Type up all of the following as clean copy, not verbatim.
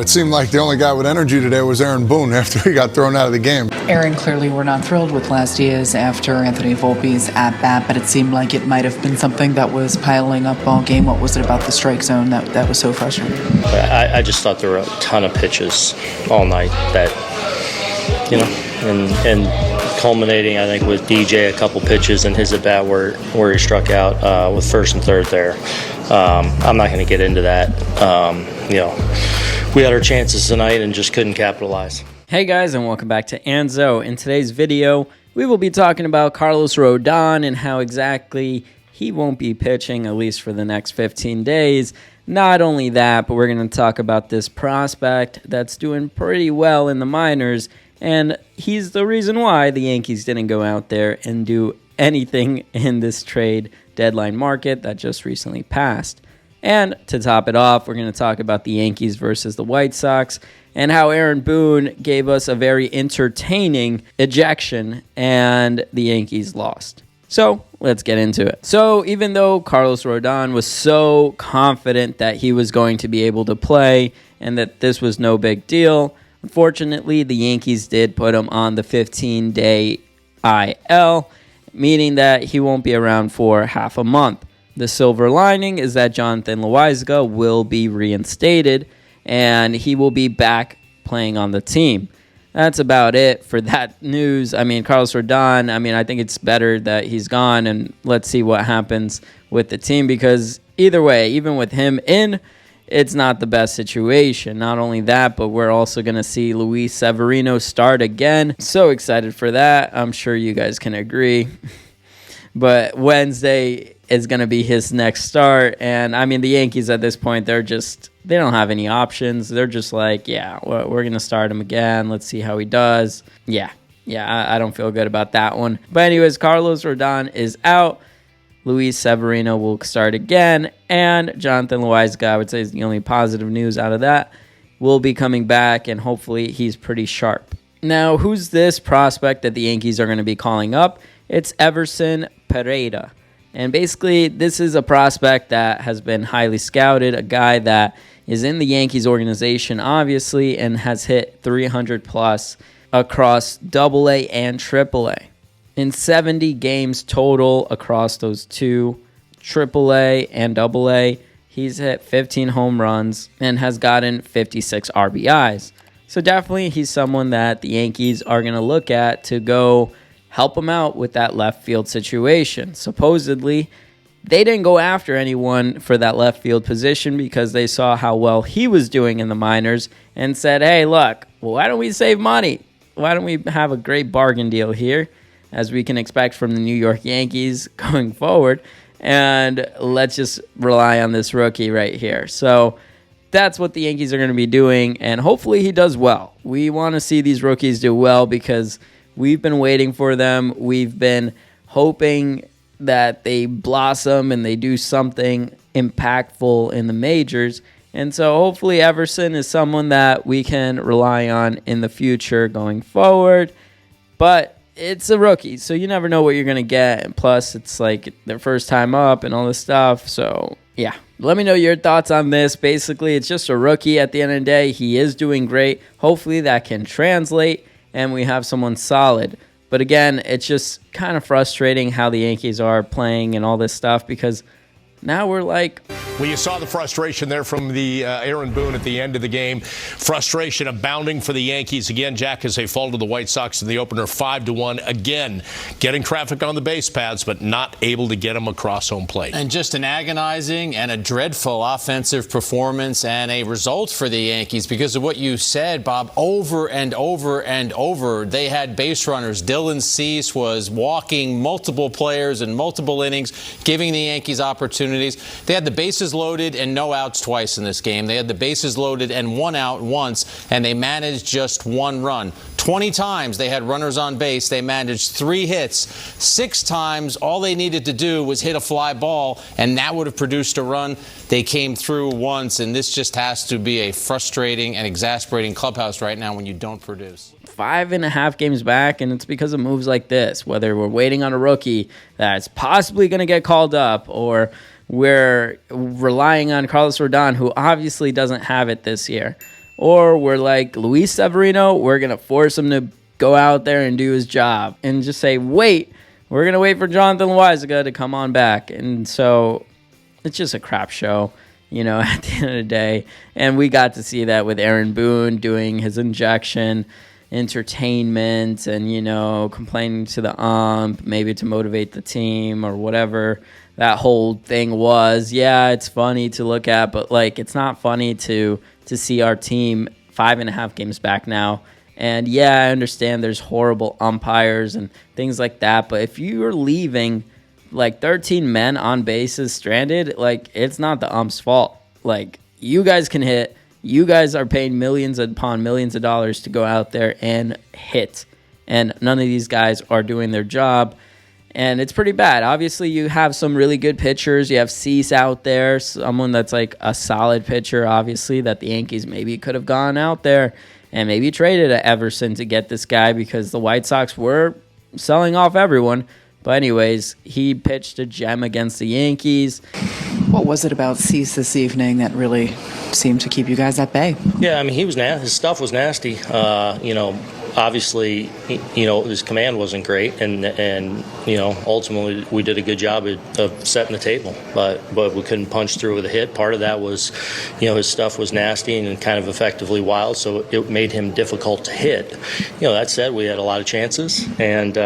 It seemed like the only guy with energy today was Aaron Boone after he got thrown out of the game. Aaron, clearly we're not thrilled with last year's after Anthony Volpe's at-bat, but it seemed like it might have been something that was piling up all game. What was it about the strike zone that was so frustrating? I just thought there were a ton of pitches all night that, and culminating, I think, with DJ a couple pitches and his at-bat where he struck out with first and third there. I'm not going to get into that. We had our chances tonight and just couldn't capitalize. Hey guys, and welcome back to Anzo. In today's video, we will be talking about Carlos Rodon and how exactly he won't be pitching, at least for the next 15 days. Not only that, but we're going to talk about this prospect that's doing pretty well in the minors, and he's the reason why the Yankees didn't go out there and do anything in this trade deadline market that just recently passed. And to top it off, we're going to talk about the Yankees versus the White Sox and how Aaron Boone gave us a very entertaining ejection and the Yankees lost. So let's get into it. So even though Carlos Rodon was so confident that he was going to be able to play and that this was no big deal, unfortunately, the Yankees did put him on the 15-day IL, meaning that he won't be around for half a month. The silver lining is that Jonathan Loaizaga will be reinstated, and he will be back playing on the team. That's about it for that news. I mean, Carlos Rodon, I think it's better that he's gone, and let's see what happens with the team, because either way, even with him in, it's not the best situation. Not only that, but we're also going to see Luis Severino start again. So excited for that. I'm sure you guys can agree. But Wednesday is going to be his next start. And, the Yankees at this point, they don't have any options. They're just like, we're going to start him again. Let's see how he does. I don't feel good about that one. But anyways, Carlos Rodon is out. Luis Severino will start again. And Jonathan Loaizaga, I would say, is the only positive news out of that, will be coming back. And hopefully he's pretty sharp. Now, who's this prospect that the Yankees are going to be calling up? It's Everson Pereira. And basically, this is a prospect that has been highly scouted, a guy that is in the Yankees organization, obviously, and has hit 300-plus across AA and AAA. In 70 games total across those two, AAA and AA, he's hit 15 home runs and has gotten 56 RBIs. So definitely, he's someone that the Yankees are going to look at to go help him out with that left field situation. Supposedly, they didn't go after anyone for that left field position because they saw how well he was doing in the minors and said, hey, look, why don't we save money? Why don't we have a great bargain deal here, as we can expect from the New York Yankees going forward, and let's just rely on this rookie right here. So that's what the Yankees are going to be doing, and hopefully he does well. We want to see these rookies do well because we've been waiting for them. We've been hoping that they blossom and they do something impactful in the majors. And so hopefully Everson is someone that we can rely on in the future going forward. But it's a rookie, so you never know what you're going to get. And plus, it's like their first time up and all this stuff. So, yeah. Let me know your thoughts on this. Basically, it's just a rookie at the end of the day. He is doing great. Hopefully that can translate and we have someone solid. But again, it's just kind of frustrating how the Yankees are playing and all this stuff, because now we're like... Well, you saw the frustration there from the Aaron Boone at the end of the game. Frustration abounding for the Yankees again, Jack, as they fall to the White Sox in the opener 5-1. Again, getting traffic on the base paths, but not able to get them across home plate. And just an agonizing and a dreadful offensive performance and a result for the Yankees because of what you said, Bob, over and over and over. They had base runners. Dylan Cease was walking multiple players in multiple innings, giving the Yankees opportunities. They had the bases loaded and no outs twice in this game. They had the bases loaded and one out once, and they managed just one run. 20 times they had runners on base. They managed 3 hits. 6 times all they needed to do was hit a fly ball, and that would have produced a run. They came through once, and this just has to be a frustrating and exasperating clubhouse right now when you don't produce. 5.5 games back, and it's because of moves like this, whether we're waiting on a rookie that's possibly going to get called up, or we're relying on Carlos Rodon, who obviously doesn't have it this year, or we're like Luis Severino, we're going to force him to go out there and do his job and just say, wait, we're going to wait for Jonathan Loaizaga to come on back. And so it's just a crap show, at the end of the day. And we got to see that with Aaron Boone doing his injection entertainment and, complaining to the ump, maybe to motivate the team or whatever that whole thing was. Yeah, it's funny to look at, but it's not funny to see our team 5.5 games back now. And yeah, I understand there's horrible umpires and things like that, but if you're leaving 13 men on bases stranded, it's not the ump's fault. You guys can hit. You guys are paying millions upon millions of dollars to go out there and hit. And none of these guys are doing their job. And it's pretty bad. Obviously, you have some really good pitchers. You have Cease out there, someone that's a solid pitcher, obviously, that the Yankees maybe could have gone out there and maybe traded at Everson to get this guy because the White Sox were selling off everyone. But anyways, he pitched a gem against the Yankees. What was it about Cease this evening that really seemed to keep you guys at bay? Yeah, I mean, he was his stuff was nasty. Obviously, his command wasn't great, and ultimately we did a good job of setting the table, but we couldn't punch through with a hit. Part of that was, his stuff was nasty and kind of effectively wild, so it made him difficult to hit. That said, we had a lot of chances, and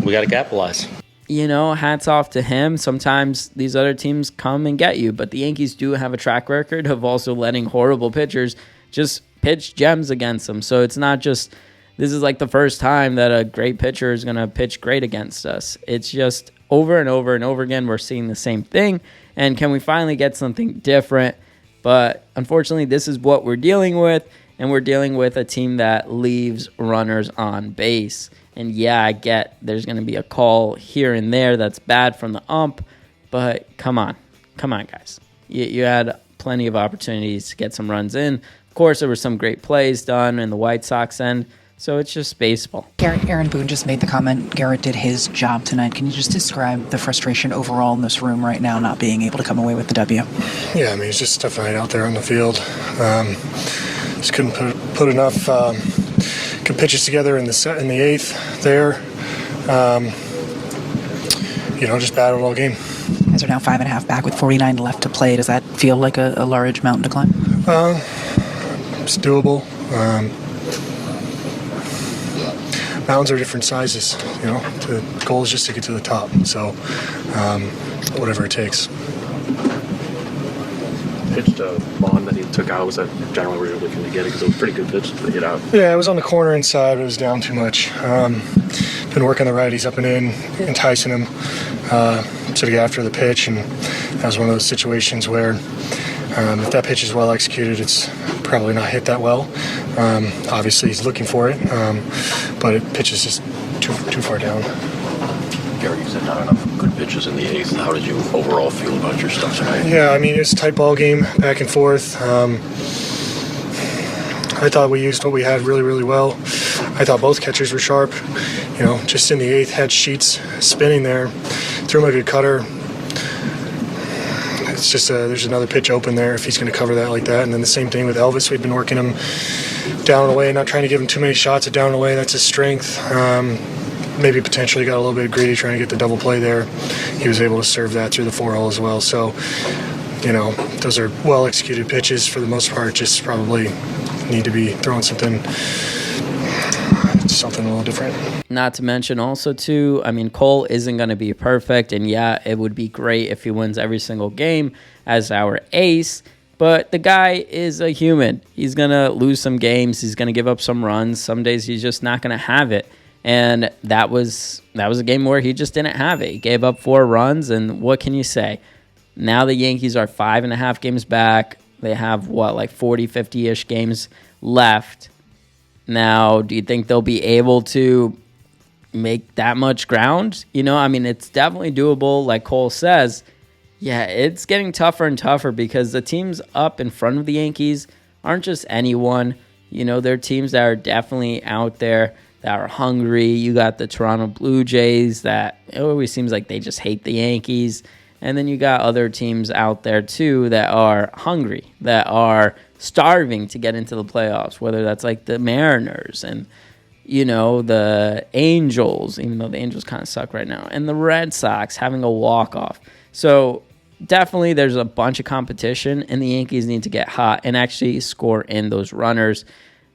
we got to capitalize. Hats off to him. Sometimes these other teams come and get you, but the Yankees do have a track record of also letting horrible pitchers just pitch gems against them. So it's not just, this is the first time that a great pitcher is going to pitch great against us. It's just over and over and over again, we're seeing the same thing. And can we finally get something different? But unfortunately, this is what we're dealing with, and we're dealing with a team that leaves runners on base. And yeah, I get there's going to be a call here and there that's bad from the ump, but come on, guys. You had plenty of opportunities to get some runs in. Of course, there were some great plays done in the White Sox end, so it's just baseball. Aaron Boone just made the comment Garrett did his job tonight. Can you just describe the frustration overall in this room right now, not being able to come away with the W? Yeah, I mean, it's just a tough night out there on the field. Just couldn't put enough good pitches together in the eighth there. Just battled all game. You guys are now 5.5 back with 49 left to play. Does that feel like a large mountain to climb? It's doable. Mountains are different sizes. The goal is just to get to the top. So, whatever it takes. Pitched a Bond that he took out, was that generally where you were looking to get it? Because it was a pretty good pitch to hit out. Yeah, it was on the corner inside, but it was down too much. Been working the righties up and in, enticing him to get after the pitch, and that was one of those situations where if that pitch is well executed, it's probably not hit that well. Obviously, he's looking for it, but it pitches just too far down. Gary, you said not enough good pitches in the eighth. How did you overall feel about your stuff tonight? Yeah, I mean, it's a tight ball game, back and forth. I thought we used what we had really, really well. I thought both catchers were sharp. Just in the eighth, had Sheets spinning there. Threw him a good cutter. It's just there's another pitch open there if he's going to cover that like that. And then the same thing with Elvis. We've been working him down and away, not trying to give him too many shots at down and away. That's his strength. Maybe potentially got a little bit greedy trying to get the double play there. He was able to serve that through the 4-hole as well. So, those are well-executed pitches for the most part. Just probably need to be throwing something a little different. Not to mention also, too, I mean, Cole isn't going to be perfect. And, yeah, it would be great if he wins every single game as our ace. But the guy is a human. He's going to lose some games. He's going to give up some runs. Some days he's just not going to have it. And that was a game where he just didn't have it. He gave up 4 runs, and what can you say? Now the Yankees are 5.5 games back. They have, 40, 50-ish games left. Now, do you think they'll be able to make that much ground? It's definitely doable, like Cole says. Yeah, it's getting tougher and tougher because the teams up in front of the Yankees aren't just anyone. They're teams that are definitely out there, that are hungry. You got the Toronto Blue Jays that it always seems like they just hate the Yankees. And then you got other teams out there too that are hungry, that are starving to get into the playoffs, whether that's like the Mariners and, you know, the Angels, even though the Angels kind of suck right now, and the Red Sox having a walk-off. So definitely there's a bunch of competition, and the Yankees need to get hot and actually score in those runners.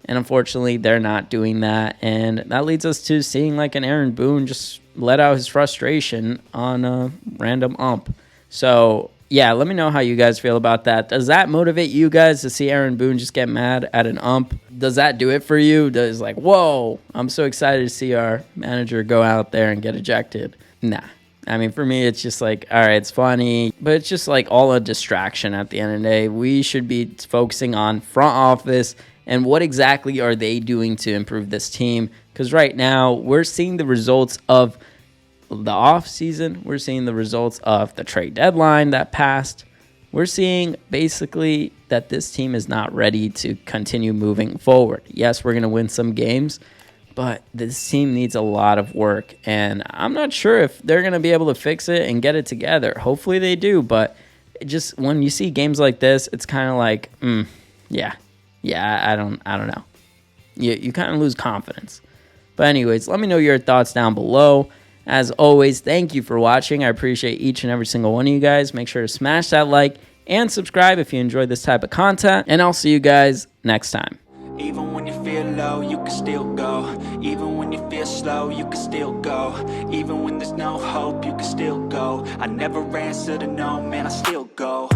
And unfortunately, they're not doing that. And that leads us to seeing like an Aaron Boone just let out his frustration on a random ump. So, yeah, let me know how you guys feel about that. Does that motivate you guys to see Aaron Boone just get mad at an ump? Does that do it for you? Does like, whoa, I'm so excited to see our manager go out there and get ejected? Nah. I mean, for me, it's just like, all right, it's funny, but it's just like all a distraction at the end of the day. We should be focusing on front office and what exactly are they doing to improve this team? Because right now, we're seeing the results of the offseason. We're seeing the results of the trade deadline that passed. We're seeing basically that this team is not ready to continue moving forward. Yes, we're going to win some games, but this team needs a lot of work, and I'm not sure if they're going to be able to fix it and get it together. Hopefully they do, but it just when you see games like this, it's kind of like, yeah, I don't know. You kind of lose confidence. But anyways, let me know your thoughts down below. As always, thank you for watching. I appreciate each and every single one of you guys. Make sure to smash that like and subscribe if you enjoy this type of content, and I'll see you guys next time. Even when you feel low, you can still go. Even when you feel slow, you can still go. Even when there's no hope, you can still go. I never answer to no, man, I still go.